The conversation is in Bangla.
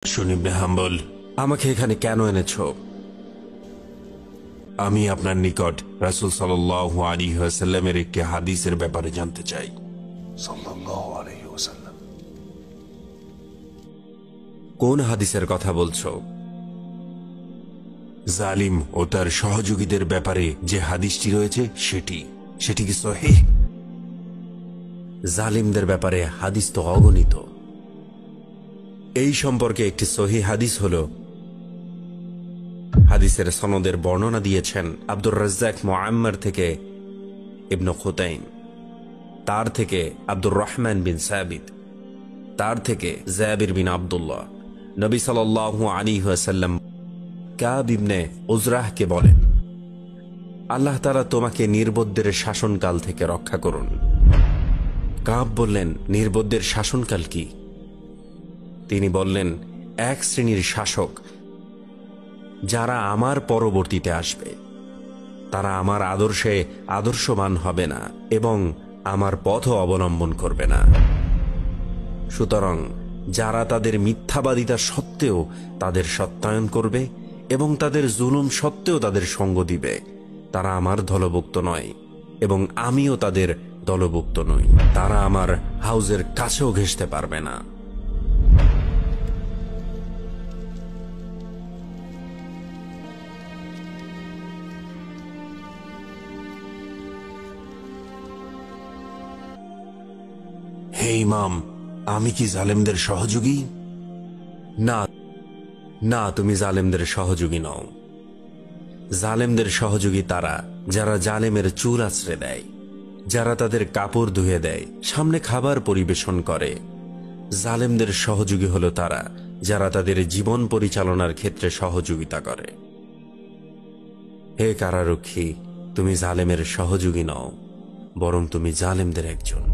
ইবনে হাম্বল, আমাকে এখানে কেন এনেছো? আমি আপনার নিকট রাসূল সাল্লাল্লাহু আলাইহি ওয়াসাল্লামের একটি হাদিসের ব্যাপারে জানতে চাই। সাল্লাল্লাহু আলাইহি ওয়াসাল্লাম। কোন হাদিসের কথা বলছো? জালিম ও তার সহযোগীদের ব্যাপারে যে হাদিসটি রয়েছে সেটি কি সহিহ? জালিমদের ব্যাপারে হাদিস তো অগণিত। এই সম্পর্কে একটি সহিহ হাদিস হলো, হাদিসের সনদের বর্ণনা দিয়েছেন আব্দুর রাজ্জাক মুআম্মার থেকে ইবনে খুতাইম, তার থেকে আব্দুর রহমান বিন সাবিত, তার থেকে জাবির বিন আব্দুল্লাহ। নবী সাল্লাল্লাহু আলাইহি ওয়াসাল্লাম কাব ইবনে উজরাহকে বলেন, আল্লাহ তাআলা তোমাকে নির্বোধদের শাসনকাল থেকে রক্ষা করুন। কাব বললেন, নির্বোধদের শাসনকাল কি? তিনি বললেন, এক শ্রেণীর শাসক যারা আমার পরবর্তীতে আসবে, তারা আমার আদর্শে আদর্শবান হবে না এবং আমার পথও অবলম্বন করবে না। সুতরাং যারা তাদের মিথ্যাবাদিতা সত্ত্বেও তাদের সত্যায়ন করবে এবং তাদের জুলুম সত্ত্বেও তাদের সঙ্গ দিবে, তারা আমার দলভুক্ত নয় এবং আমিও তাদের দলভুক্ত নই। তারা আমার হাউজের কাছেও ঘেঁষতে পারবে না। হে ইমাম, আমি কি জালেমদের সহযোগী? না না, তুমি জালেমদের সহযোগী নও। জালেমদের সহযোগী তারা যারা জালেমের চুল আঁচড়ে দেয়, যারা তাদের কাপড় ধুয়ে দেয়, সামনে খাবার পরিবেশন করে। জালেমদের সহযোগী হলো তারা যারা তাদের জীবন পরিচালনার ক্ষেত্রে সহযোগিতা করে। হে কারারক্ষী, তুমি জালেমের সহযোগী নও, বরং তুমি জালেমদের একজন।